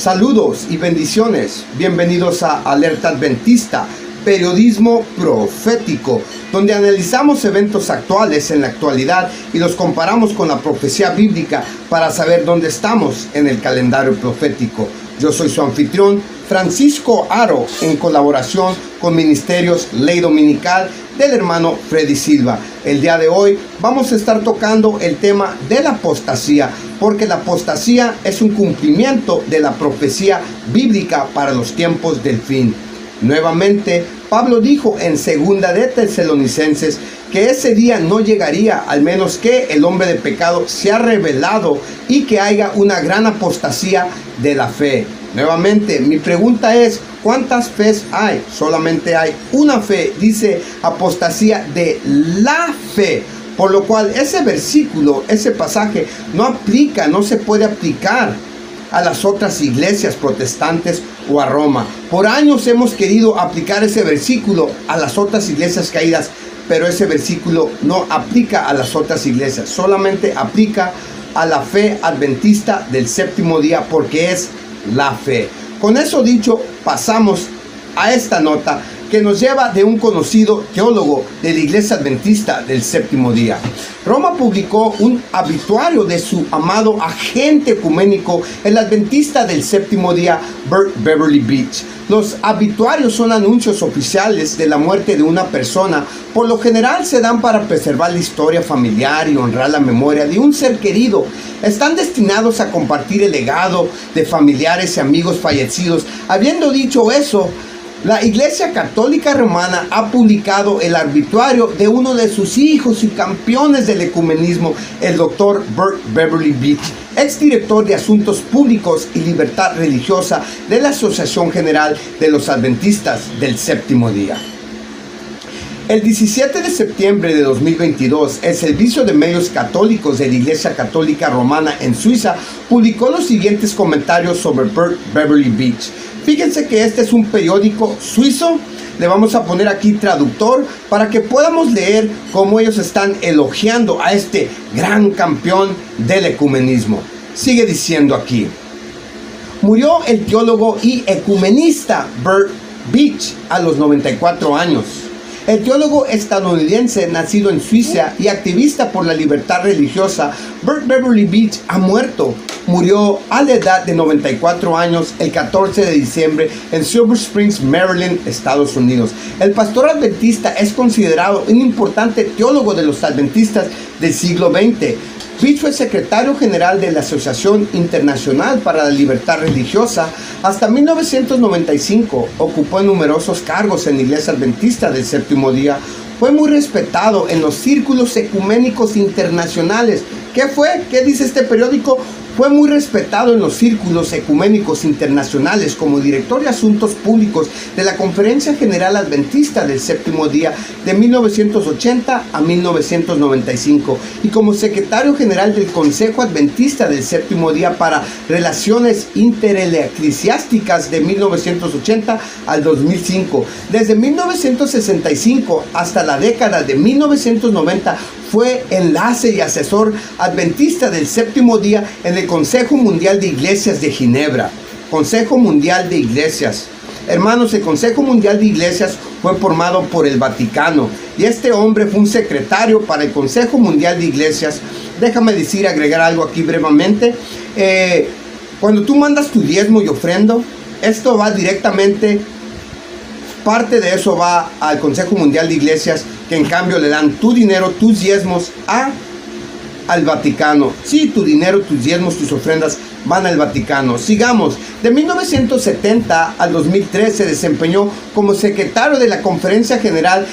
Saludos y bendiciones. Bienvenidos a Alerta Adventista, periodismo profético, donde analizamos eventos actuales en la actualidad y los comparamos con la profecía bíblica para saber dónde estamos en el calendario profético. Yo soy su anfitrión, Francisco Aro, en colaboración con Ministerios Ley Dominical del hermano Freddy Silva. El día de hoy vamos a estar tocando el tema de la apostasía, porque la apostasía es un cumplimiento de la profecía bíblica para los tiempos del fin. Nuevamente, Pablo dijo en 2 de Tesalonicenses que ese día no llegaría, al menos que el hombre de pecado se ha revelado y que haya una gran apostasía de la fe. Nuevamente, mi pregunta es, ¿cuántas fes hay? Solamente hay una fe, dice apostasía de la fe. Por lo cual ese versículo, ese pasaje no se puede aplicar a las otras iglesias protestantes o a Roma. Por años hemos querido aplicar ese versículo a las otras iglesias caídas, pero ese versículo no aplica a las otras iglesias, solamente aplica a la fe adventista del séptimo día, porque es la fe. Con eso dicho, pasamos a esta nota que nos lleva de un conocido teólogo de la iglesia adventista del séptimo día. Roma publicó un obituario de su amado agente ecuménico, el adventista del séptimo día, Bert Beverly Beach. Los obituarios son anuncios oficiales de la muerte de una persona. Por lo general se dan para preservar la historia familiar y honrar la memoria de un ser querido. Están destinados a compartir el legado de familiares y amigos fallecidos. Habiendo dicho eso, la Iglesia Católica Romana ha publicado el obituario de uno de sus hijos y campeones del ecumenismo, el Dr. Bert Beverly Beach, exdirector de Asuntos Públicos y Libertad Religiosa de la Asociación General de los Adventistas del Séptimo Día. El 17 de septiembre de 2022, el Servicio de Medios Católicos de la Iglesia Católica Romana en Suiza publicó los siguientes comentarios sobre Bert Beverly Beach. Fíjense que este es un periódico suizo. Le vamos a poner aquí traductor para que podamos leer cómo ellos están elogiando a este gran campeón del ecumenismo. Sigue diciendo aquí: murió el teólogo y ecumenista Bert Beach a los 94 años. El teólogo estadounidense nacido en Suiza y activista por la libertad religiosa, Bert Beverly Beach ha muerto. Murió a la edad de 94 años el 14 de diciembre en Silver Springs, Maryland, Estados Unidos. El pastor adventista es considerado un importante teólogo de los adventistas del siglo XX. Beach fue secretario general de la Asociación Internacional para la Libertad Religiosa. Hasta 1995 ocupó numerosos cargos en la Iglesia Adventista del Séptimo Día. Fue muy respetado en los círculos ecuménicos internacionales. ¿Qué fue? ¿Qué dice este periódico? Fue muy respetado en los círculos ecuménicos internacionales como director de Asuntos Públicos de la Conferencia General Adventista del Séptimo Día de 1980 a 1995 y como secretario general del Consejo Adventista del Séptimo Día para Relaciones Intereclesiásticas de 1980 al 2005. Desde 1965 hasta la década de 1990 fue enlace y asesor adventista del Séptimo Día en el Consejo Mundial de Iglesias de Ginebra. Consejo Mundial de Iglesias. Hermanos, el Consejo Mundial de Iglesias fue formado por el Vaticano y este hombre fue un secretario para el Consejo Mundial de Iglesias. Déjame agregar algo aquí brevemente. Cuando tú mandas tu diezmo y ofrendo, esto va directamente, parte de eso va al Consejo Mundial de Iglesias, que en cambio le dan tu dinero, tus diezmos al Vaticano. Sí, tu dinero, tus diezmos, tus ofrendas van al Vaticano. Sigamos. De 1970 al 2003 se desempeñó como secretario de la Conferencia General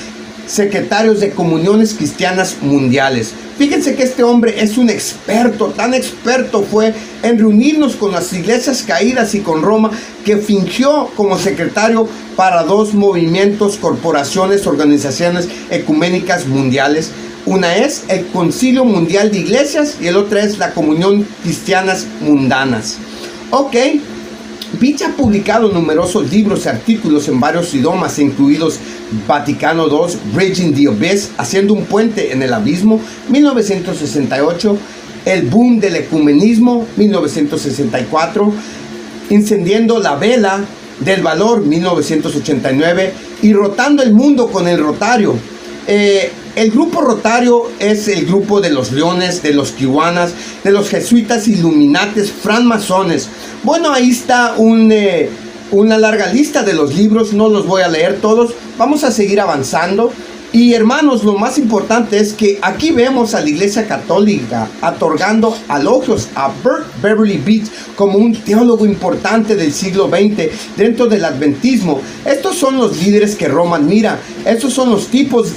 Secretarios de Comuniones Cristianas Mundiales. Fíjense que este hombre es un experto, tan experto fue en reunirnos con las iglesias caídas y con Roma, que fingió como secretario para dos movimientos, corporaciones, organizaciones ecuménicas mundiales. Una es el Concilio Mundial de Iglesias y el otra es la Comunión Cristianas Mundanas. Ok. Beach ha publicado numerosos libros y artículos en varios idiomas, incluidos Vaticano II, Bridging the Abyss, Haciendo un puente en el abismo, 1968, El boom del ecumenismo, 1964, encendiendo la vela del valor 1989 y rotando el mundo con el Rotario. El grupo Rotario es el grupo de los Leones, de los Kiwanis, de los Jesuitas, Illuminates, francmasones. Bueno, ahí está una larga lista de los libros, no los voy a leer todos, vamos a seguir avanzando. Y hermanos, lo más importante es que aquí vemos a la Iglesia Católica otorgando elogios a Bert Beverly Beach como un teólogo importante del siglo XX dentro del adventismo. Estos son los líderes que Roma admira, estos son los tipos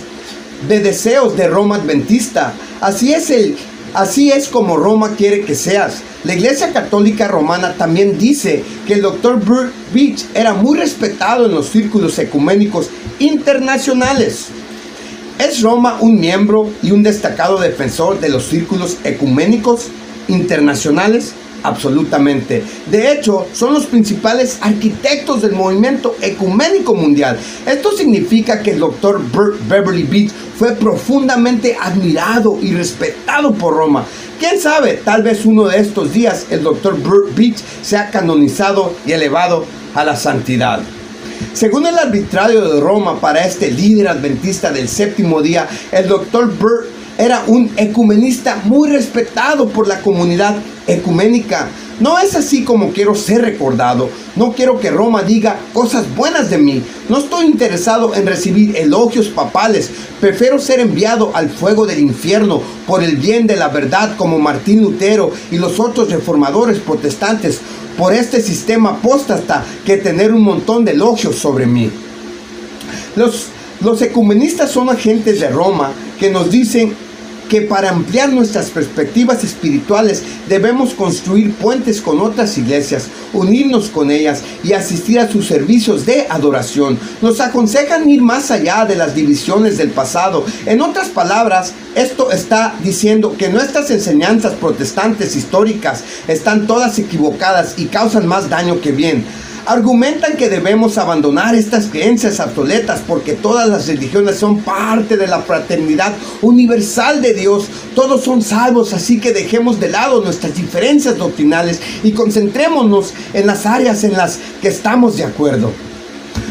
de deseos de Roma adventista. Así es como Roma quiere que seas. La Iglesia Católica Romana también dice que el Dr. Bert Beach era muy respetado en los círculos ecuménicos internacionales. ¿Es Roma un miembro y un destacado defensor de los círculos ecuménicos internacionales? Absolutamente. De hecho, son los principales arquitectos del movimiento ecuménico mundial. Esto significa que el Dr. Bert Beverly Beach fue profundamente admirado y respetado por Roma. ¿Quién sabe? Tal vez uno de estos días el Dr. Bert Beach sea canonizado y elevado a la santidad. Según el arbitrario de Roma para este líder adventista del séptimo día, el Dr. Bert era un ecumenista muy respetado por la comunidad ecuménica. No es así como quiero ser recordado. No quiero que Roma diga cosas buenas de mí. No estoy interesado en recibir elogios papales. Prefiero ser enviado al fuego del infierno por el bien de la verdad, como Martín Lutero y los otros reformadores protestantes, por este sistema apóstata, que tener un montón de elogios sobre mí. Los ecumenistas son agentes de Roma que nos dicen que para ampliar nuestras perspectivas espirituales debemos construir puentes con otras iglesias, unirnos con ellas y asistir a sus servicios de adoración. Nos aconsejan ir más allá de las divisiones del pasado. En otras palabras, esto está diciendo que nuestras enseñanzas protestantes históricas están todas equivocadas y causan más daño que bien. Argumentan que debemos abandonar estas creencias obsoletas porque todas las religiones son parte de la fraternidad universal de Dios. Todos son salvos, así que dejemos de lado nuestras diferencias doctrinales y concentrémonos en las áreas en las que estamos de acuerdo.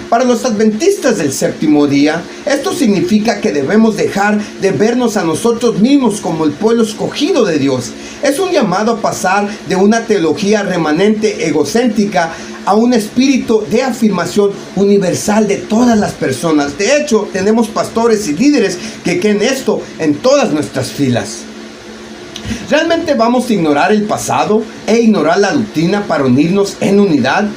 Para los adventistas del séptimo día, esto significa que debemos dejar de vernos a nosotros mismos como el pueblo escogido de Dios. Es un llamado a pasar de una teología remanente egocéntrica a un espíritu de afirmación universal de todas las personas. De hecho, tenemos pastores y líderes que creen esto en todas nuestras filas. ¿Realmente vamos a ignorar el pasado e ignorar la doctrina para unirnos en unidad?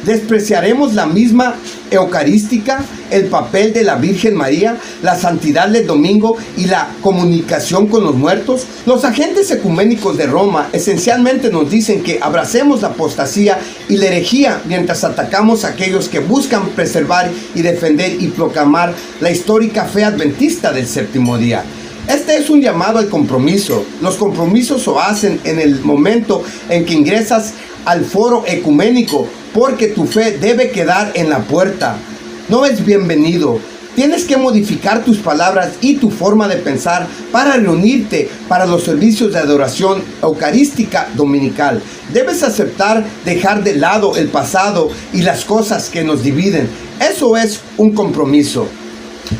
¿Despreciaremos la misma eucarística, el papel de la Virgen María, la santidad del domingo y la comunicación con los muertos? Los agentes ecuménicos de Roma esencialmente nos dicen que abracemos la apostasía y la herejía mientras atacamos a aquellos que buscan preservar y defender y proclamar la histórica fe adventista del séptimo día. Este es un llamado al compromiso. Los compromisos se hacen en el momento en que ingresas al foro ecuménico, porque tu fe debe quedar en la puerta. No es bienvenido. Tienes que modificar tus palabras y tu forma de pensar para reunirte para los servicios de adoración eucarística dominical. Debes aceptar dejar de lado el pasado y las cosas que nos dividen. Eso es un compromiso.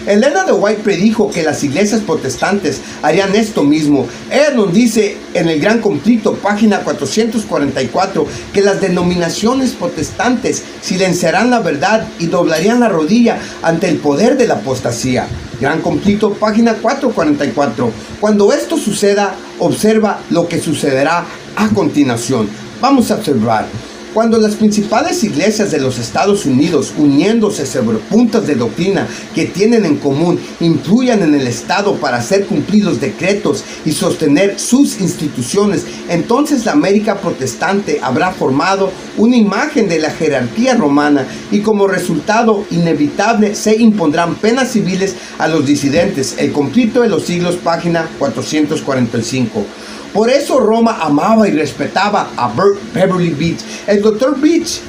Elena de White predijo que las iglesias protestantes harían esto mismo. Ella nos dice en el Gran Conflicto, página 444, que las denominaciones protestantes silenciarán la verdad y doblarían la rodilla ante el poder de la apostasía. Gran Conflicto, página 444. Cuando esto suceda, observa lo que sucederá a continuación. Vamos a observar. Cuando las principales iglesias de los Estados Unidos, uniéndose sobre puntos de doctrina que tienen en común, influyan en el Estado para hacer cumplir los decretos y sostener sus instituciones, entonces la América protestante habrá formado una imagen de la jerarquía romana y como resultado inevitable se impondrán penas civiles a los disidentes. El Conflicto de los Siglos, página 445. Por eso Roma amaba y respetaba a Bert Beverly Beach. El Dr. Beach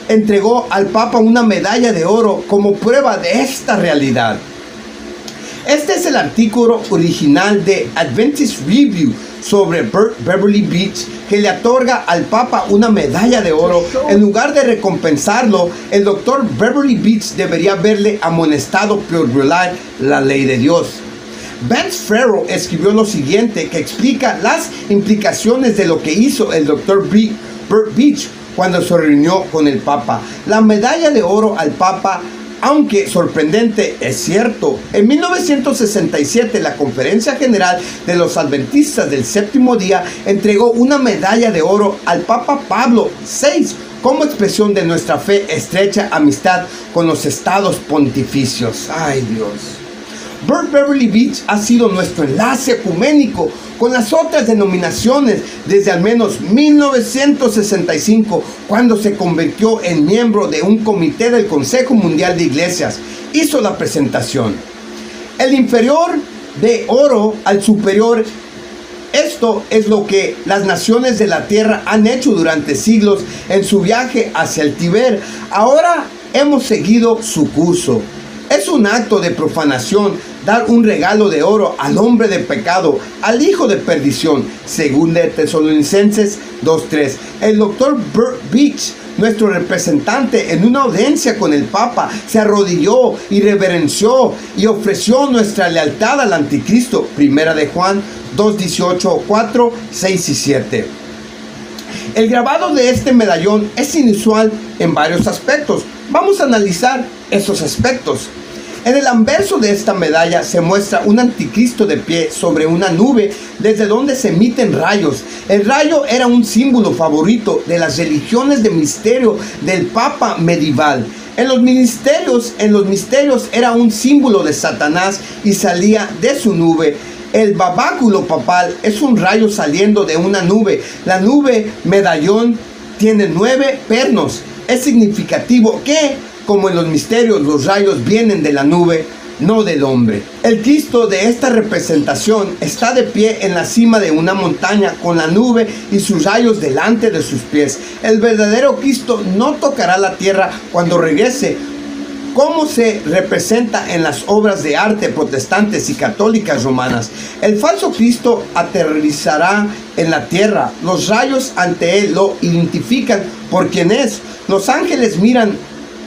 entregó al Papa una medalla de oro como prueba de esta realidad. Este es el artículo original de Adventist Review sobre Beverly Beach, que le otorga al Papa una medalla de oro. En lugar de recompensarlo, el doctor Beverly Beach debería haberle amonestado por violar la ley de Dios. Vance Farrell escribió lo siguiente, que explica las implicaciones de lo que hizo el doctor Beach cuando se reunió con el Papa. La medalla de oro al Papa, aunque sorprendente, es cierto. En 1967, la Conferencia General de los Adventistas del Séptimo Día entregó una medalla de oro al Papa Pablo VI como expresión de nuestra fe, estrecha amistad con los estados pontificios. ¡Ay, Dios! Beverly Beach ha sido nuestro enlace ecuménico con las otras denominaciones desde al menos 1965, cuando se convirtió en miembro de un comité del Consejo Mundial de Iglesias. Hizo la presentación. El inferior de oro al superior. Esto es lo que las naciones de la tierra han hecho durante siglos en su viaje hacia el Tíber. Ahora hemos seguido su curso. Es un acto de profanación dar un regalo de oro al hombre de pecado, al hijo de perdición. Según de Tesalonicenses 2:3. El doctor Beach, nuestro representante, en una audiencia con el Papa, se arrodilló y reverenció y ofreció nuestra lealtad al anticristo. Primera de Juan 2:18, 4, 6 y 7. El grabado de este medallón es inusual en varios aspectos. Vamos a analizar esos aspectos. En el anverso de esta medalla se muestra un anticristo de pie sobre una nube desde donde se emiten rayos. El rayo era un símbolo favorito de las religiones de misterio del Papa medieval. En los misterios era un símbolo de Satanás y salía de su nube. El babáculo papal es un rayo saliendo de una nube. La nube medallón tiene 9 pernos. Es significativo que, como en los misterios, los rayos vienen de la nube, no del hombre. El Cristo de esta representación está de pie en la cima de una montaña con la nube y sus rayos delante de sus pies. El verdadero Cristo no tocará la tierra cuando regrese, como se representa en las obras de arte protestantes y católicas romanas. El falso Cristo aterrizará en la tierra. Los rayos ante él lo identifican por quien es. Los ángeles miran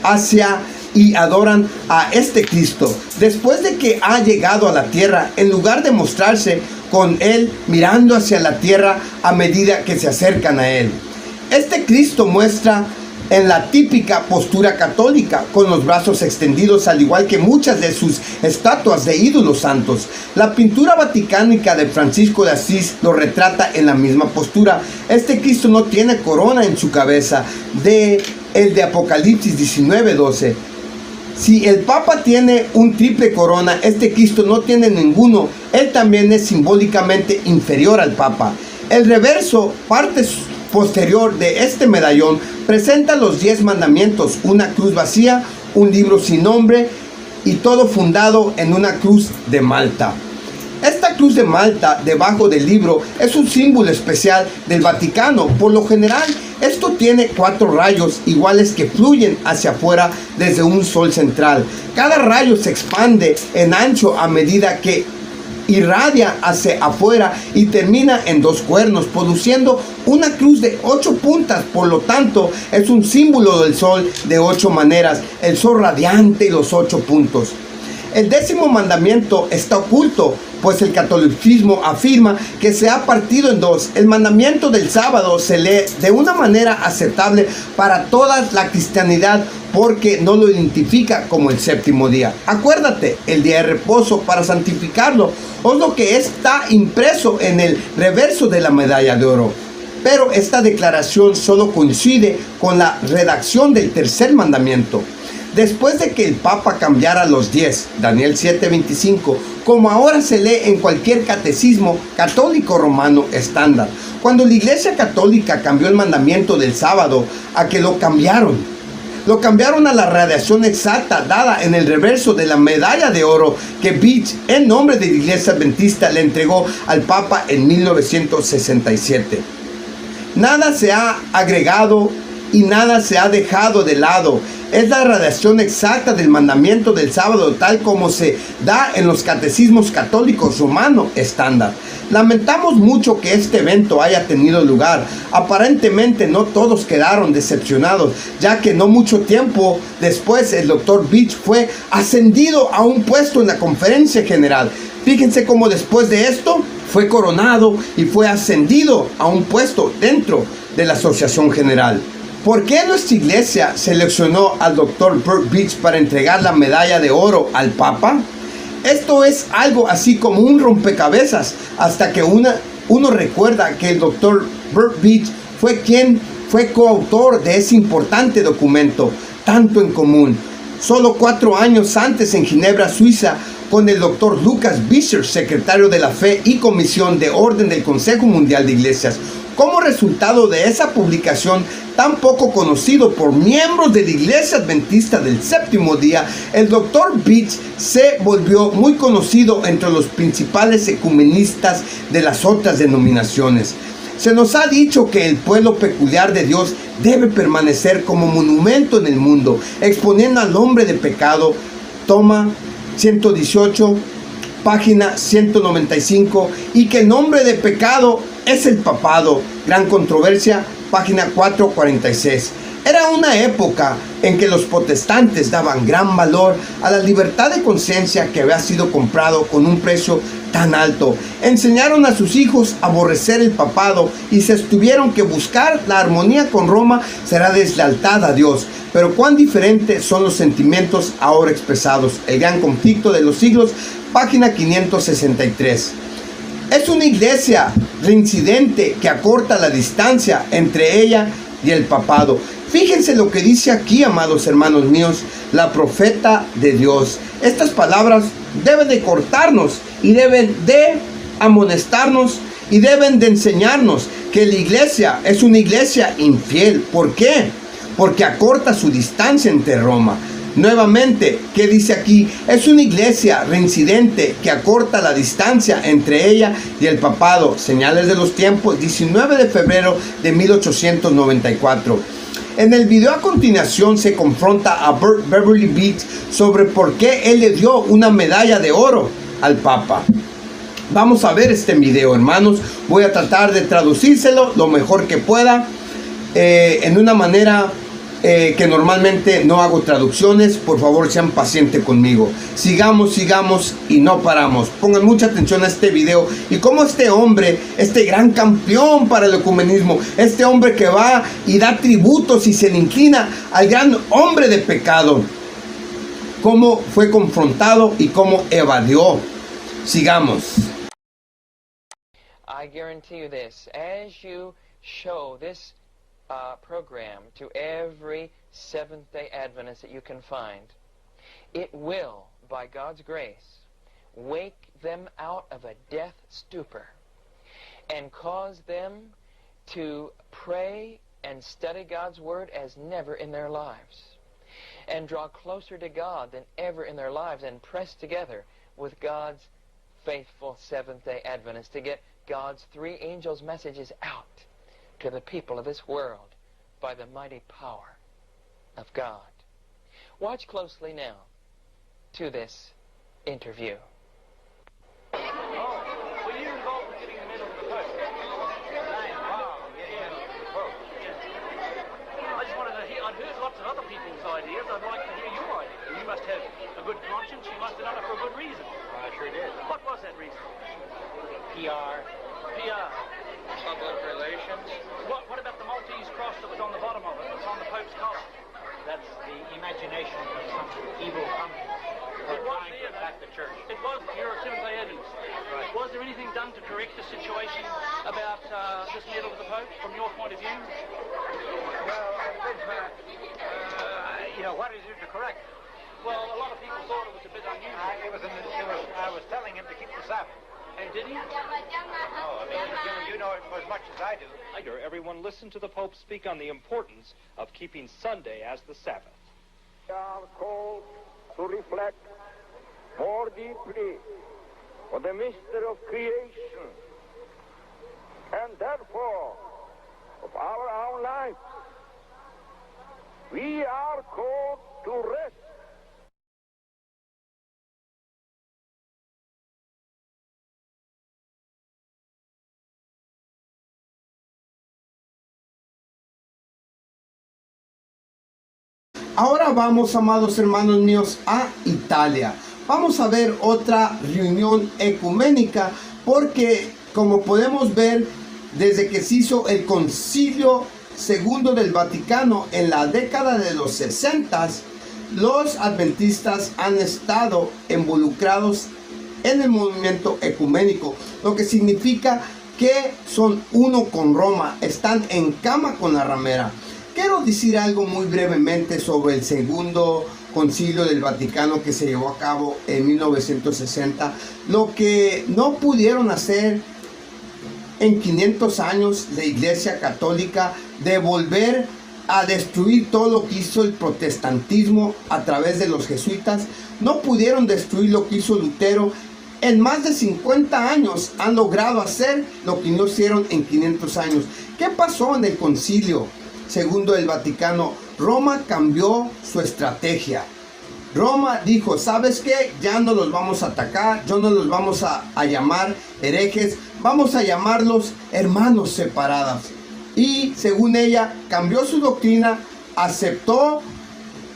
hacia y adoran a este Cristo. Después de que ha llegado a la tierra, en lugar de mostrarse con él mirando hacia la tierra a medida que se acercan a él. Este Cristo muestra en la típica postura católica, con los brazos extendidos, al igual que muchas de sus estatuas de ídolos santos. La pintura vaticánica de Francisco de Asís lo retrata en la misma postura. Este Cristo no tiene corona en su cabeza, el de Apocalipsis 19:12. Si el Papa tiene un triple corona, este Cristo no tiene ninguno. Él también es simbólicamente inferior al Papa. El reverso, parte posterior de este medallón, presenta los 10 mandamientos, una cruz vacía, un libro sin nombre y todo fundado en una cruz de Malta. Esta cruz de Malta debajo del libro es un símbolo especial del Vaticano. Por lo general, esto tiene 4 rayos iguales que fluyen hacia afuera desde un sol central. Cada rayo se expande en ancho a medida que irradia hacia afuera y termina en 2 cuernos, produciendo una cruz de 8 puntas. Por lo tanto, es un símbolo del sol de 8 maneras, el sol radiante y los 8 puntos. El 10º mandamiento está oculto, pues el catolicismo afirma que se ha partido en 2. El mandamiento del sábado se lee de una manera aceptable para toda la cristianidad porque no lo identifica como el 7º día. Acuérdate, el día de reposo para santificarlo, es lo que está impreso en el reverso de la medalla de oro. Pero esta declaración solo coincide con la redacción del 3er mandamiento. Después de que el Papa cambiara los 10, Daniel 7:25, como ahora se lee en cualquier catecismo católico romano estándar. Cuando la Iglesia Católica cambió el mandamiento del sábado, ¿a qué lo cambiaron? Lo cambiaron a la radiación exacta dada en el reverso de la medalla de oro que Beach, en nombre de la Iglesia Adventista, le entregó al Papa en 1967. Nada se ha agregado y nada se ha dejado de lado. es la radiación exacta del mandamiento del sábado, tal como se da en los catecismos católicos romano estándar. Lamentamos mucho que este evento haya tenido lugar. Aparentemente no todos quedaron decepcionados, ya que no mucho tiempo después el Dr. Beach fue ascendido a un puesto en la conferencia general. Fíjense cómo después de esto fue coronado y fue ascendido a un puesto dentro de la Asociación General. ¿Por qué nuestra iglesia seleccionó al Dr. Burt Beach para entregar la medalla de oro al Papa? Esto es algo así como un rompecabezas, hasta que uno recuerda que el Dr. Burt Beach fue quien fue coautor de ese importante documento, tanto en común. Solo 4 años antes, en Ginebra, Suiza, con el Dr. Lucas Bisher, secretario de la Fe y Comisión de Orden del Consejo Mundial de Iglesias. Como resultado de esa publicación tan poco conocido por miembros de la Iglesia Adventista del Séptimo Día, el Dr. Beach se volvió muy conocido entre los principales ecumenistas de las otras denominaciones. Se nos ha dicho que el pueblo peculiar de Dios debe permanecer como monumento en el mundo, exponiendo al hombre de pecado. Toma 118, página 195, y que el nombre de pecado es el papado. Gran controversia, página 446. Era una época en que los protestantes daban gran valor a la libertad de conciencia que había sido comprado con un precio tan alto. Enseñaron a sus hijos a aborrecer el papado y sostuvieron que buscar la armonía con Roma será deslealtad a Dios. Pero cuán diferentes son los sentimientos ahora expresados. El gran conflicto de los siglos, página 563. Es una iglesia reincidente que acorta la distancia entre ella y el papado. Fíjense lo que dice aquí, amados hermanos míos, la profeta de Dios. Estas palabras deben de cortarnos y deben de amonestarnos y deben de enseñarnos que la iglesia es una iglesia infiel. ¿Por qué? Porque acorta su distancia entre Roma. Nuevamente, ¿qué dice aquí? Es una iglesia reincidente que acorta la distancia entre ella y el papado. Señales de los tiempos, 19 de febrero de 1894. En el video a continuación se confronta a Burt Beverly Beach sobre por qué él le dio una medalla de oro al Papa. Vamos a ver este video, hermanos. Voy a tratar de traducírselo lo mejor que pueda, en una manera que normalmente no hago traducciones. Por favor, sean pacientes conmigo. Sigamos y no paramos. Pongan mucha atención a este video y cómo este hombre, este gran campeón para el ecumenismo, este hombre que va y da tributos y se le inclina al gran hombre de pecado, cómo fue confrontado y cómo evadió. Sigamos. I guarantee you this, as you show this program to every Seventh-day Adventist that you can find, it will, by God's grace, wake them out of a death stupor and cause them to pray and study God's Word as never in their lives, and draw closer to God than ever in their lives, and press together with God's faithful Seventh-day Adventists to get God's 3 angels' messages out to the people of this world by the mighty power of God. Watch closely now to this interview. Oh, were you involved with getting the medal for the Pope? Wow, getting the medal for the Pope. Yeah. I just wanted to hear, I'd heard lots of other people's ideas. I'd like to hear your idea. You must have a good conscience. You must have done it for a good reason. I sure did. What was that reason? PR. PR. Public relations. What about the Maltese cross that was on the bottom of it? That's on the Pope's collar. That's the imagination of some evil company trying to attack the church. It was. You're a Seventh-day Adventist. Right. Was there anything done to correct the situation about this medal to the Pope, from your point of view? Well, what is there to correct? Well, a lot of people thought it was a bit unusual. I was telling him to keep the Sabbath. And did he? Oh, I mean, you know it as much as I do. Later, everyone listened to the Pope speak on the importance of keeping Sunday as the Sabbath. We are called to reflect more deeply on the mystery of creation and therefore of our own lives. We are called to rest. Ahora vamos, amados hermanos míos, a Italia. Vamos a ver otra reunión ecuménica porque, como podemos ver, desde que se hizo el Concilio II del Vaticano en la década de los 60, los adventistas han estado involucrados en el movimiento ecuménico, lo que significa que son uno con Roma, están en cama con la ramera. Quiero decir algo muy brevemente sobre el segundo concilio del Vaticano que se llevó a cabo en 1960. Lo que no pudieron hacer en 500 años la Iglesia Católica, de volver a destruir todo lo que hizo el protestantismo a través de los jesuitas, no pudieron destruir lo que hizo Lutero. En más de 50 años han logrado hacer lo que no hicieron en 500 años. ¿Qué pasó en el concilio segundo del Vaticano? Roma cambió su estrategia. Roma dijo, ¿sabes qué? Ya no los vamos a atacar, ya no los vamos a llamar herejes, vamos a llamarlos hermanos separados. Y según ella, cambió su doctrina, aceptó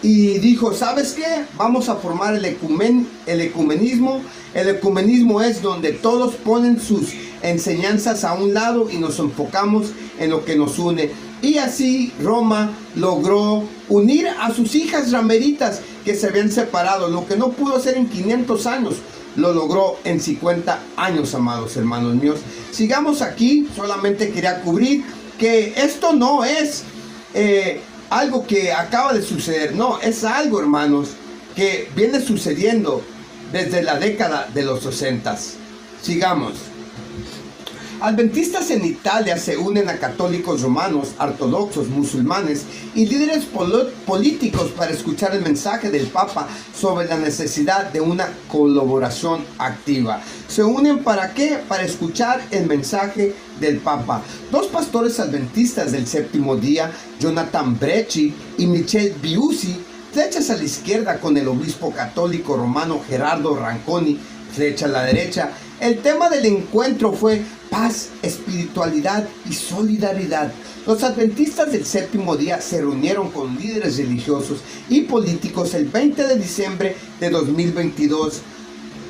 y dijo, ¿sabes qué? Vamos a formar el ecumenismo. El ecumenismo es donde todos ponen sus enseñanzas a un lado y nos enfocamos en lo que nos une. Y así Roma logró unir a sus hijas rameritas que se habían separado. Lo que no pudo hacer en 500 años, lo logró en 50 años, amados hermanos míos. Sigamos aquí, solamente quería cubrir que esto no es algo que acaba de suceder. No, es algo, hermanos, que viene sucediendo desde la década de los 60. Sigamos. Adventistas en Italia se unen a católicos romanos, ortodoxos, musulmanes y líderes políticos para escuchar el mensaje del Papa sobre la necesidad de una colaboración activa. ¿Se unen para qué? Para escuchar el mensaje del Papa. Dos pastores adventistas del séptimo día, Jonathan Brecci y Michel Biusi, flechas a la izquierda con el obispo católico romano Gerardo Ranconi, flecha a la derecha. El tema del encuentro fue paz, espiritualidad y solidaridad. Los adventistas del séptimo día se reunieron con líderes religiosos y políticos el 20 de diciembre de 2022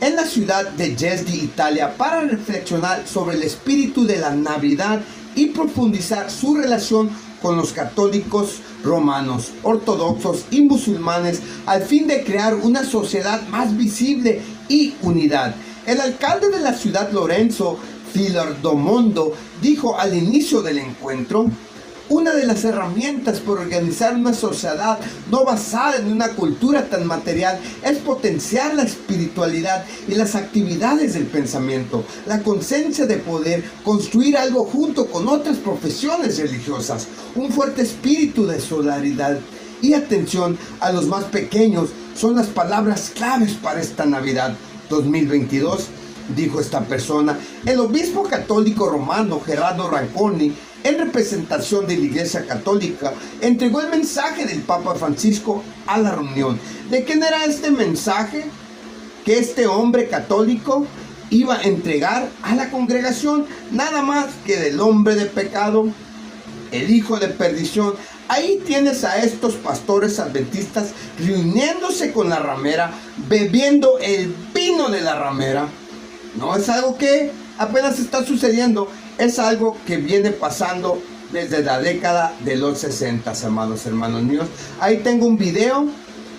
en la ciudad de Jesdi, Italia, para reflexionar sobre el espíritu de la Navidad y profundizar su relación con los católicos romanos, ortodoxos y musulmanes, al fin de crear una sociedad más visible y unidad. El alcalde de la ciudad, Lorenzo Filardomondo, dijo al inicio del encuentro: una de las herramientas para organizar una sociedad no basada en una cultura tan material es potenciar la espiritualidad y las actividades del pensamiento, la conciencia de poder construir algo junto con otras profesiones religiosas, un fuerte espíritu de solidaridad y atención a los más pequeños son las palabras claves para esta Navidad 2022, dijo esta persona. El obispo católico romano Gerardo Ranconi, en representación de la Iglesia Católica, entregó el mensaje del Papa Francisco a la reunión. ¿De quién era este mensaje que este hombre católico iba a entregar a la congregación? Nada más que del hombre de pecado, el hijo de perdición. Ahí tienes a estos pastores adventistas reuniéndose con la ramera, bebiendo el vino de la ramera. No es algo que apenas está sucediendo, es algo que viene pasando desde la década de los 60, amados hermanos míos. Ahí tengo un video,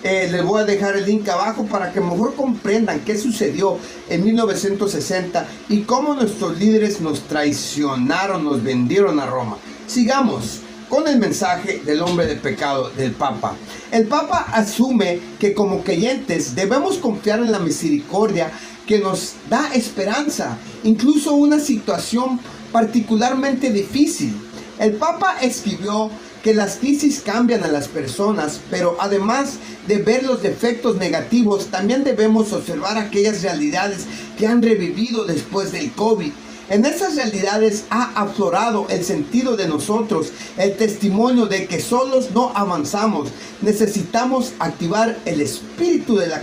les voy a dejar el link abajo para que mejor comprendan qué sucedió en 1960 y cómo nuestros líderes nos traicionaron, nos vendieron a Roma. Sigamos con el mensaje del hombre de pecado del Papa. El Papa asume que como creyentes debemos confiar en la misericordia que nos da esperanza, incluso una situación particularmente difícil. El Papa escribió que las crisis cambian a las personas, pero además de ver los defectos negativos, también debemos observar aquellas realidades que han revivido después del COVID. En esas realidades ha aflorado el sentido de nosotros, el testimonio de que solos no avanzamos. Necesitamos activar el espíritu de la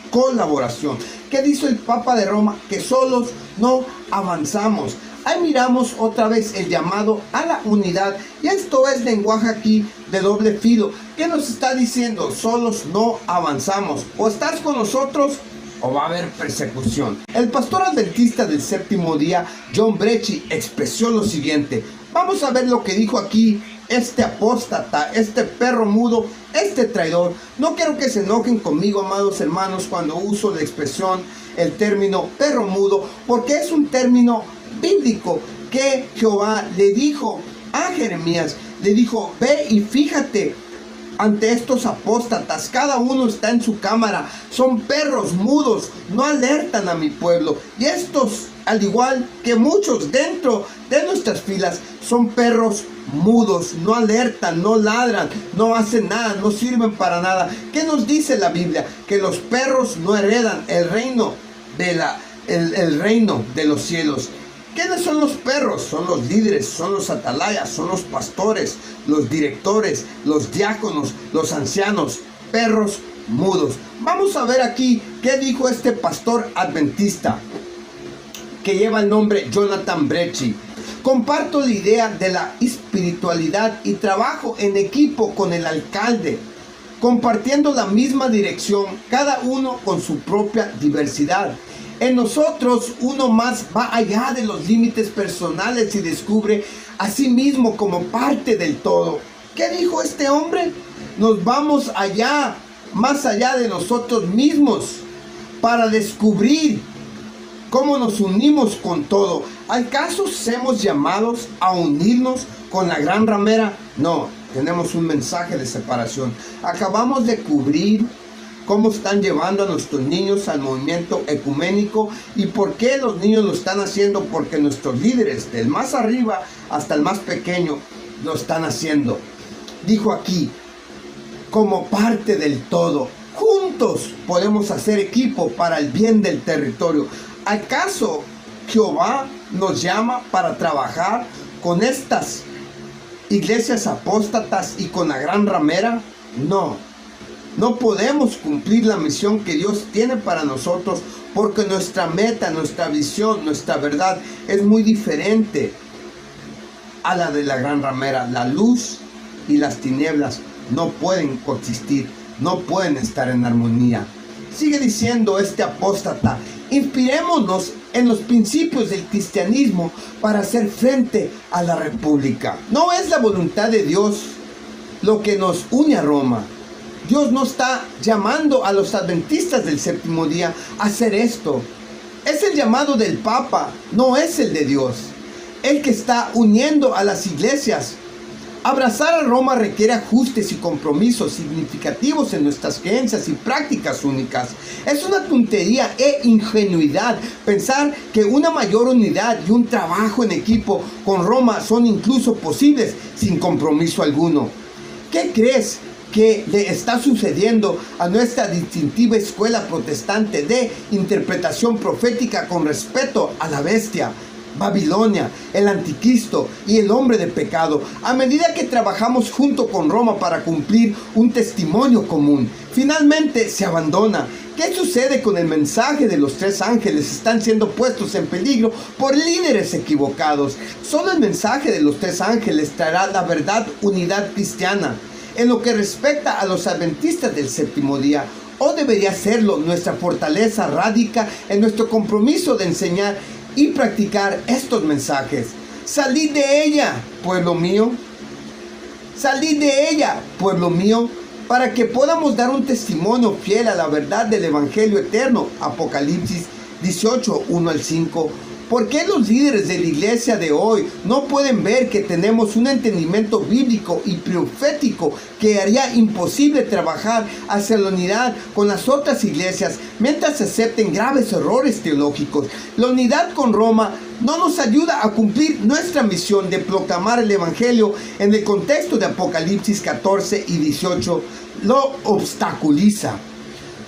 colaboración. ¿Qué dice el Papa de Roma? Que solos no avanzamos. Ahí miramos otra vez el llamado a la unidad, y esto es lenguaje aquí de doble filo. ¿Qué nos está diciendo? Solos no avanzamos. O estás con nosotros o va a haber persecución. El pastor adventista del séptimo día, John Brecci, expresó lo siguiente. Vamos a ver lo que dijo aquí este apóstata, este perro mudo, este traidor. No quiero que se enojen conmigo, amados hermanos, cuando uso la expresión, el término perro mudo, porque es un término bíblico que Jehová le dijo a Jeremías. Le dijo, ve y fíjate ante estos apóstatas, cada uno está en su cámara, son perros mudos, no alertan a mi pueblo. Y estos, al igual que muchos dentro de nuestras filas, son perros mudos, no alertan, no ladran, no hacen nada, no sirven para nada. ¿Qué nos dice la Biblia? Que los perros no heredan el reino el reino de los cielos. ¿Quiénes son los perros? Son los líderes, son los atalayas, son los pastores, los directores, los diáconos, los ancianos, perros mudos. Vamos a ver aquí qué dijo este pastor adventista que lleva el nombre Jonathan Brecci. Comparto la idea de la espiritualidad y trabajo en equipo con el alcalde, compartiendo la misma dirección, cada uno con su propia diversidad. En nosotros uno más va allá de los límites personales y descubre a sí mismo como parte del todo. ¿Qué dijo este hombre? Nos vamos allá, más allá de nosotros mismos, para descubrir cómo nos unimos con todo. ¿Acaso somos llamados a unirnos con la gran ramera? No, tenemos un mensaje de separación. Acabamos de cubrir cómo están llevando a nuestros niños al movimiento ecuménico. ¿Y por qué los niños lo están haciendo? Porque nuestros líderes, del más arriba hasta el más pequeño, lo están haciendo. Dijo aquí, como parte del todo, juntos podemos hacer equipo para el bien del territorio. ¿Acaso Jehová nos llama para trabajar con estas iglesias apóstatas y con la gran ramera? No. No podemos cumplir la misión que Dios tiene para nosotros porque nuestra meta, nuestra visión, nuestra verdad es muy diferente a la de la gran ramera. La luz y las tinieblas no pueden coexistir, no pueden estar en armonía. Sigue diciendo este apóstata, inspirémonos en los principios del cristianismo para hacer frente a la república. No es la voluntad de Dios lo que nos une a Roma. Dios no está llamando a los adventistas del séptimo día a hacer esto. Es el llamado del Papa, no es el de Dios. El que está uniendo a las iglesias. Abrazar a Roma requiere ajustes y compromisos significativos en nuestras creencias y prácticas únicas. Es una tontería e ingenuidad pensar que una mayor unidad y un trabajo en equipo con Roma son incluso posibles sin compromiso alguno. ¿Qué crees que le está sucediendo a nuestra distintiva escuela protestante de interpretación profética con respecto a la bestia, Babilonia, el anticristo y el hombre de pecado? A medida que trabajamos junto con Roma para cumplir un testimonio común, finalmente se abandona. ¿Qué sucede con el mensaje de los tres ángeles? Están siendo puestos en peligro por líderes equivocados. Solo el mensaje de los tres ángeles traerá la verdad, unidad cristiana. En lo que respecta a los adventistas del séptimo día, o debería serlo, nuestra fortaleza radica en nuestro compromiso de enseñar y practicar estos mensajes. Salid de ella, pueblo mío. Salid de ella, pueblo mío, para que podamos dar un testimonio fiel a la verdad del Evangelio eterno. Apocalipsis 18, 1 al 5. ¿Por qué los líderes de la iglesia de hoy no pueden ver que tenemos un entendimiento bíblico y profético que haría imposible trabajar hacia la unidad con las otras iglesias mientras se acepten graves errores teológicos? La unidad con Roma no nos ayuda a cumplir nuestra misión de proclamar el Evangelio en el contexto de Apocalipsis 14 y 18. Lo obstaculiza.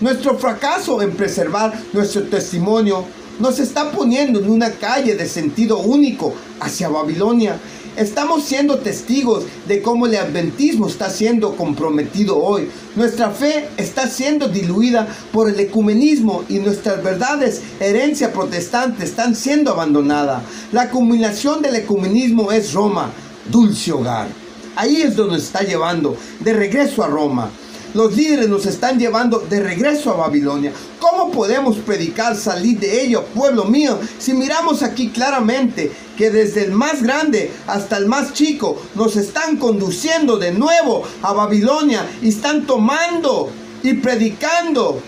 Nuestro fracaso en preservar nuestro testimonio nos está poniendo en una calle de sentido único hacia Babilonia. Estamos siendo testigos de cómo el adventismo está siendo comprometido hoy. Nuestra fe está siendo diluida por el ecumenismo y nuestras verdades, herencia protestante, están siendo abandonadas. La culminación del ecumenismo es Roma, dulce hogar. Ahí es donde nos está llevando, de regreso a Roma. Los líderes nos están llevando de regreso a Babilonia. ¿Cómo podemos predicar salir de ello, pueblo mío? Si miramos aquí claramente que desde el más grande hasta el más chico nos están conduciendo de nuevo a Babilonia y están tomando y predicando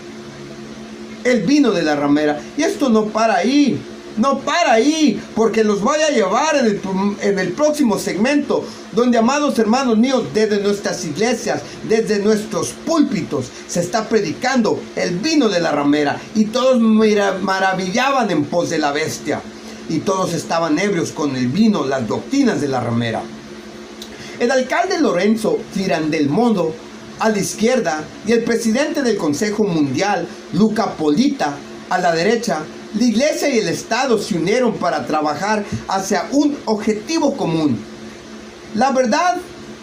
el vino de la ramera. Y esto no para ahí. No para ahí, porque los voy a llevar en el próximo segmento, donde, amados hermanos míos, desde nuestras iglesias, desde nuestros púlpitos, se está predicando el vino de la ramera, y todos maravillaban en pos de la bestia, y todos estaban ebrios con el vino, las doctrinas de la ramera. El alcalde Lorenzo Firandelmondo a la izquierda y el presidente del Consejo Mundial, Luca Polita, a la derecha, la iglesia y el Estado se unieron para trabajar hacia un objetivo común. La verdad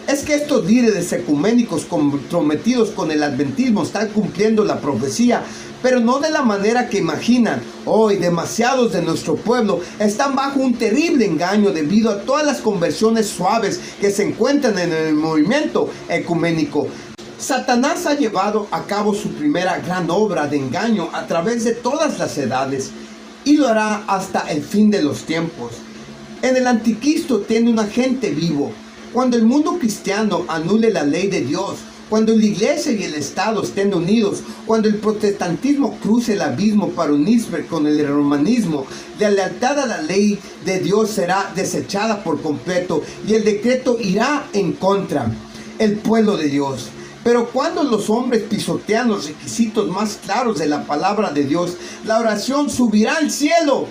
es que estos líderes ecuménicos comprometidos con el adventismo están cumpliendo la profecía, pero no de la manera que imaginan. Hoy demasiados de nuestro pueblo están bajo un terrible engaño debido a todas las conversiones suaves que se encuentran en el movimiento ecuménico. Satanás ha llevado a cabo su primera gran obra de engaño a través de todas las edades, y lo hará hasta el fin de los tiempos. En el anticristo tiene un agente vivo. Cuando el mundo cristiano anule la ley de Dios, cuando la iglesia y el Estado estén unidos, cuando el protestantismo cruce el abismo para unirse con el romanismo, la lealtad a la ley de Dios será desechada por completo y el decreto irá en contra el pueblo de Dios. Pero cuando los hombres pisotean los requisitos más claros de la palabra de Dios, la oración subirá al cielo.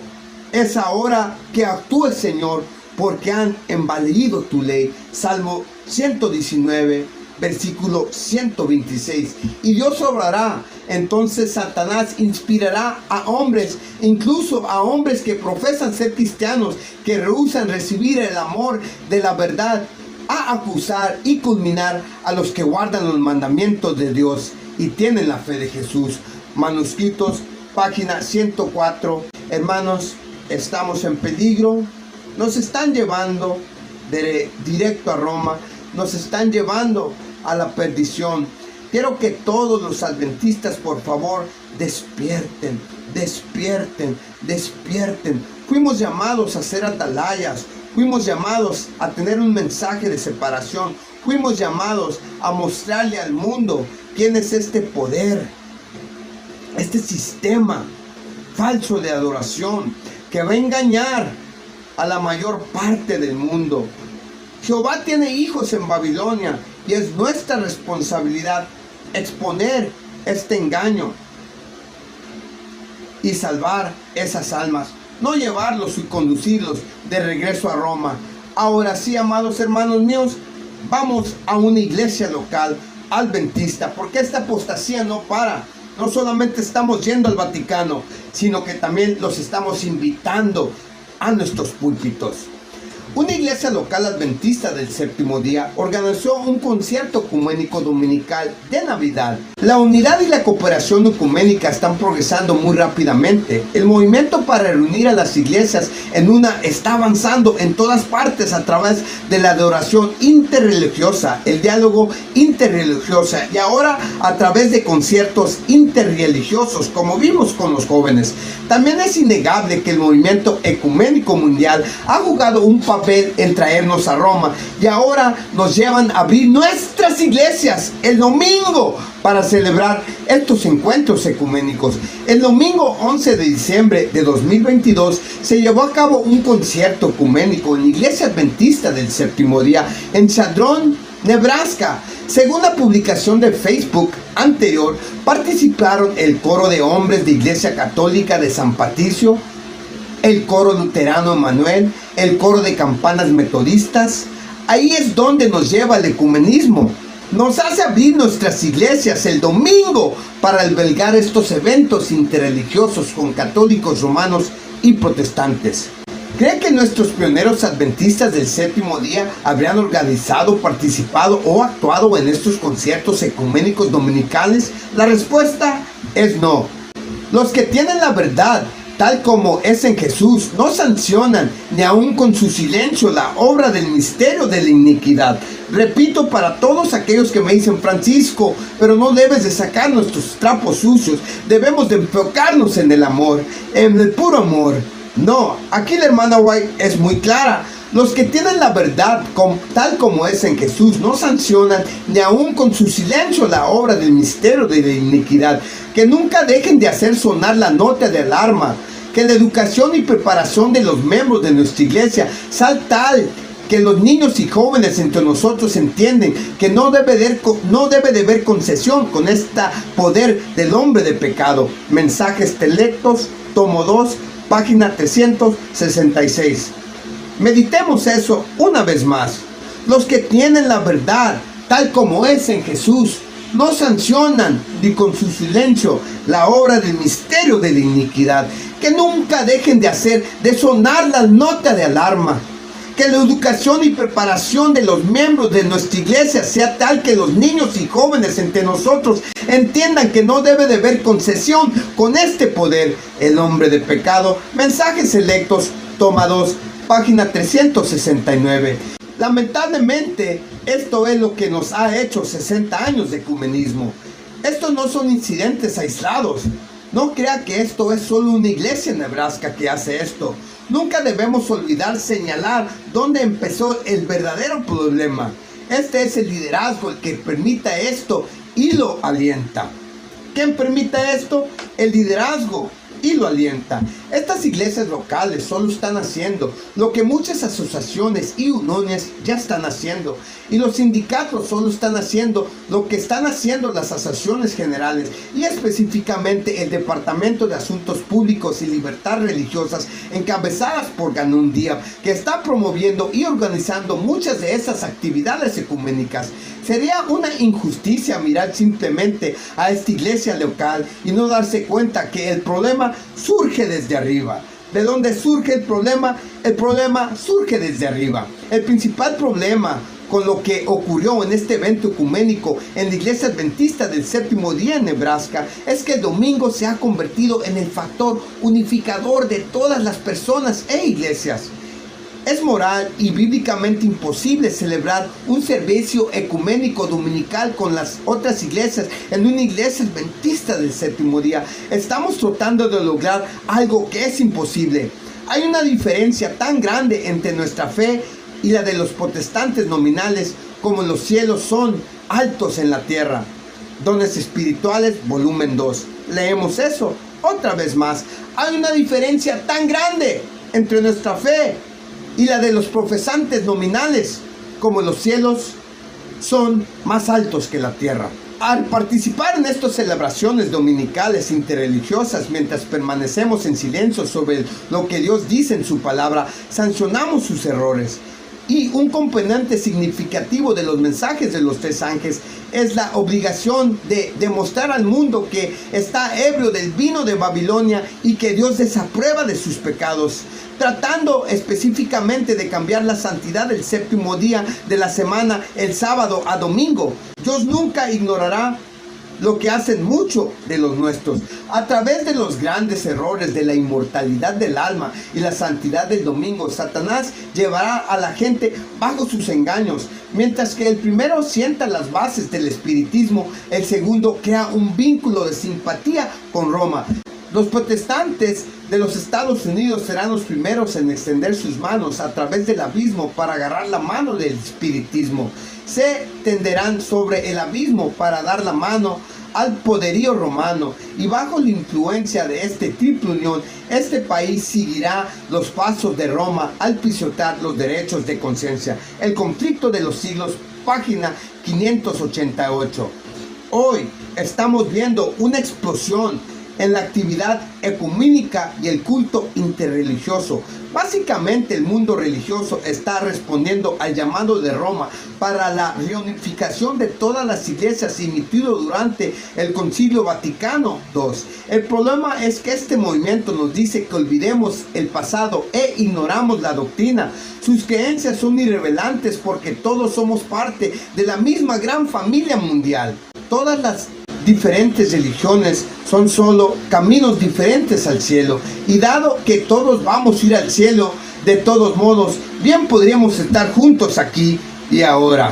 Es ahora que actúe el Señor, porque han envalido tu ley. Salmo 119, versículo 126. Y Dios obrará. Entonces Satanás inspirará a hombres, incluso a hombres que profesan ser cristianos, que rehúsan recibir el amor de la verdad, a acusar y culminar a los que guardan los mandamientos de Dios y tienen la fe de Jesús. Manuscritos, página 104. Hermanos, estamos en peligro. Nos están llevando directo a Roma. Nos están llevando a la perdición. Quiero que todos los adventistas, por favor, despierten, despierten, despierten. Fuimos llamados a ser atalayas. Fuimos llamados a tener un mensaje de separación. Fuimos llamados a mostrarle al mundo quién es este poder, este sistema falso de adoración que va a engañar a la mayor parte del mundo. Jehová tiene hijos en Babilonia y es nuestra responsabilidad exponer este engaño y salvar esas almas. No llevarlos y conducirlos de regreso a Roma. Ahora sí, amados hermanos míos, vamos a una iglesia local adventista, porque esta apostasía no para. No solamente estamos yendo al Vaticano, sino que también los estamos invitando a nuestros púlpitos. Una iglesia local adventista del séptimo día organizó un concierto ecuménico dominical de Navidad. La unidad y la cooperación ecuménica están progresando muy rápidamente. El movimiento para reunir a las iglesias en una está avanzando en todas partes a través de la adoración interreligiosa, el diálogo interreligioso y ahora a través de conciertos interreligiosos, como vimos con los jóvenes. También es innegable que el movimiento ecuménico mundial ha jugado un papel en traernos a Roma y ahora nos llevan a abrir nuestras iglesias el domingo para celebrar estos encuentros ecuménicos. El domingo 11 de diciembre de 2022 se llevó a cabo un concierto ecuménico en la iglesia adventista del séptimo día en Chadron, Nebraska. Según la publicación de Facebook anterior, participaron el coro de hombres de Iglesia Católica de San Patricio, el coro luterano Emanuel, el coro de campanas metodistas. Ahí es donde nos lleva el ecumenismo. nos hace abrir nuestras iglesias el domingo para albergar estos eventos interreligiosos con católicos, romanos y protestantes. ¿Cree que nuestros pioneros adventistas del séptimo día habrían organizado, participado o actuado en estos conciertos ecuménicos dominicales? La respuesta es no. Los que tienen la verdad, tal como es en Jesús, no sancionan ni aun con su silencio la obra del misterio de la iniquidad. Repito, para todos aquellos que me dicen: Francisco, pero no debes de sacar nuestros trapos sucios, debemos de enfocarnos en el amor, en el puro amor. No, aquí la hermana White es muy clara. Los que tienen la verdad, tal como es en Jesús, no sancionan ni aun con su silencio la obra del misterio de la iniquidad. Que nunca dejen de hacer sonar la nota de alarma. Que la educación y preparación de los miembros de nuestra iglesia sea tal que los niños y jóvenes entre nosotros entienden que no debe de haber concesión con este poder del hombre de pecado. Mensajes Selectos, tomo 2, página 366. Meditemos eso una vez más. Los que tienen la verdad, tal como es en Jesús, no sancionan ni con su silencio la obra del misterio de la iniquidad. Que nunca dejen de sonar la nota de alarma. Que la educación y preparación de los miembros de nuestra iglesia sea tal que los niños y jóvenes entre nosotros entiendan que no debe de haber concesión con este poder, el hombre de pecado. Mensajes Selectos, toma 2, página 369. Lamentablemente, esto es lo que nos ha hecho 60 años de ecumenismo. Estos no son incidentes aislados. No crea que esto es solo una iglesia en Nebraska que hace esto. Nunca debemos olvidar señalar dónde empezó el verdadero problema. Este es el liderazgo el que permita esto y lo alienta. ¿Quién permite esto? El liderazgo y lo alienta. Estas iglesias locales solo están haciendo lo que muchas asociaciones y uniones ya están haciendo. Y los sindicatos solo están haciendo lo que están haciendo las asociaciones generales y específicamente el Departamento de Asuntos Públicos y Libertad Religiosas, encabezadas por Ganun Diab, que está promoviendo y organizando muchas de esas actividades ecuménicas. Sería una injusticia mirar simplemente a esta iglesia local y no darse cuenta que el problema surge desde arriba. ¿De dónde surge el problema? El problema surge desde arriba. El principal problema con lo que ocurrió en este evento ecuménico en la iglesia adventista del séptimo día en Nebraska es que el domingo se ha convertido en el factor unificador de todas las personas e iglesias. Es moral y bíblicamente imposible celebrar un servicio ecuménico dominical con las otras iglesias en una iglesia adventista del séptimo día. Estamos tratando de lograr algo que es imposible. Hay una diferencia tan grande entre nuestra fe y la de los protestantes nominales como los cielos son altos en la tierra. Dones espirituales, volumen 2. Leemos eso otra vez más. Hay una diferencia tan grande entre nuestra fe y la de los profesantes nominales como los cielos son más altos que la tierra. Al participar en estas celebraciones dominicales interreligiosas, mientras permanecemos en silencio sobre lo que Dios dice en su palabra, sancionamos sus errores. Y un componente significativo de los mensajes de los tres ángeles es la obligación de demostrar al mundo que está ebrio del vino de Babilonia y que Dios desaprueba de sus pecados, tratando específicamente de cambiar la santidad del séptimo día de la semana, el sábado a domingo. Dios nunca ignorará lo que hacen muchos de los nuestros. A través de los grandes errores de la inmortalidad del alma y la santidad del domingo, Satanás llevará a la gente bajo sus engaños. Mientras que el primero sienta las bases del espiritismo, el segundo crea un vínculo de simpatía con Roma. Los protestantes de los Estados Unidos serán los primeros en extender sus manos a través del abismo para agarrar la mano del espiritismo. Se tenderán sobre el abismo para dar la mano al poderío romano, y bajo la influencia de este triple unión, este país seguirá los pasos de Roma al pisotear los derechos de conciencia. El conflicto de los siglos, página 588. Hoy estamos viendo una explosión en la actividad ecuménica y el culto interreligioso. Básicamente el mundo religioso está respondiendo al llamado de Roma para la reunificación de todas las iglesias emitido durante el Concilio Vaticano II. El problema es que este movimiento nos dice que olvidemos el pasado e ignoramos la doctrina. Sus creencias son irrelevantes porque todos somos parte de la misma gran familia mundial. Todas las diferentes religiones son solo caminos diferentes al cielo, y dado que todos vamos a ir al cielo, de todos modos, bien podríamos estar juntos aquí y ahora.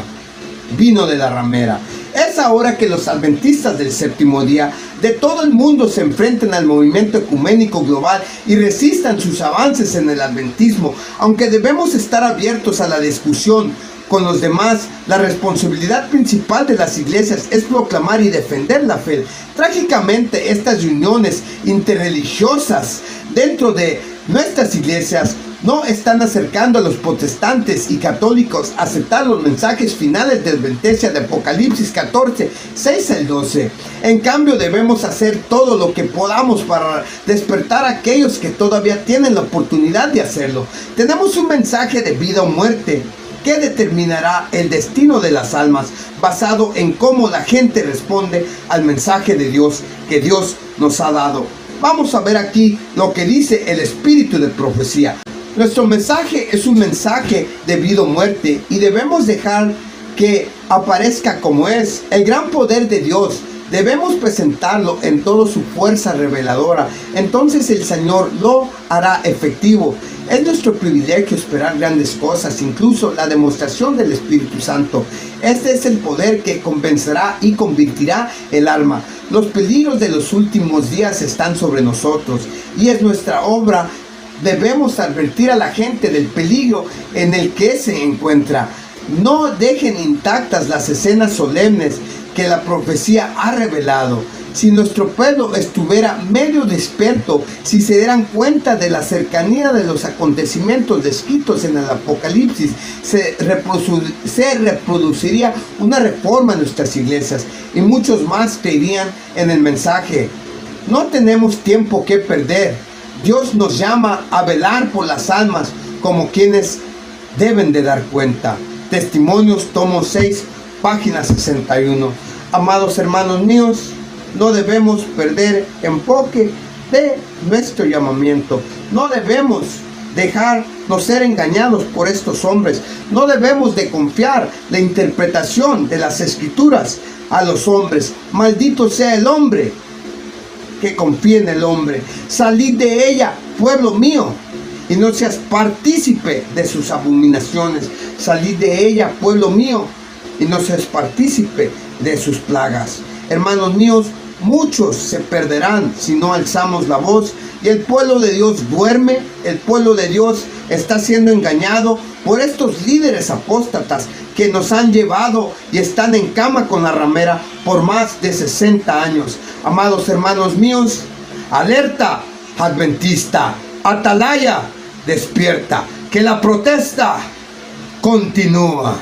Vino de la ramera. Es ahora que los adventistas del séptimo día de todo el mundo se enfrenten al movimiento ecuménico global y resistan sus avances en el adventismo. Aunque debemos estar abiertos a la discusión con los demás, la responsabilidad principal de las iglesias es proclamar y defender la fe. Trágicamente, estas reuniones interreligiosas dentro de nuestras iglesias no están acercando a los protestantes y católicos a aceptar los mensajes finales de advertencia de Apocalipsis 14, 6 al 12. En cambio, debemos hacer todo lo que podamos para despertar a aquellos que todavía tienen la oportunidad de hacerlo. Tenemos un mensaje de vida o muerte que determinará el destino de las almas, basado en cómo la gente responde al mensaje de Dios que Dios nos ha dado. Vamos a ver aquí lo que dice el espíritu de profecía. Nuestro mensaje es un mensaje de vida o muerte, y debemos dejar que aparezca como es el gran poder de Dios. Debemos presentarlo en toda su fuerza reveladora. Entonces el Señor lo hará efectivo. Es nuestro privilegio esperar grandes cosas, incluso la demostración del Espíritu Santo. Este es el poder que convencerá y convertirá el alma. Los peligros de los últimos días están sobre nosotros, y es nuestra obra. Debemos advertir a la gente del peligro en el que se encuentra. No dejen intactas las escenas solemnes que la profecía ha revelado. Si nuestro pueblo estuviera medio despierto, si se dieran cuenta de la cercanía de los acontecimientos descritos en el Apocalipsis, se reproduciría una reforma en nuestras iglesias, y muchos más creerían en el mensaje. No tenemos tiempo que perder. Dios nos llama a velar por las almas como quienes deben de dar cuenta. Testimonios, tomo 6, página 61. Amados hermanos míos, no debemos perder enfoque de nuestro llamamiento. No debemos dejarnos ser engañados por estos hombres. No debemos de confiar la interpretación de las escrituras a los hombres. Maldito sea el hombre que confía en el hombre. Salid de ella, pueblo mío, y no seas partícipe de sus abominaciones. Salid de ella, pueblo mío, y no seas partícipe de sus plagas. Hermanos míos, muchos se perderán si no alzamos la voz, y el pueblo de Dios duerme. El pueblo de Dios está siendo engañado por estos líderes apóstatas que nos han llevado y están en cama con la ramera por más de 60 años. Amados hermanos míos, alerta adventista, atalaya, despierta, que la protesta continúa.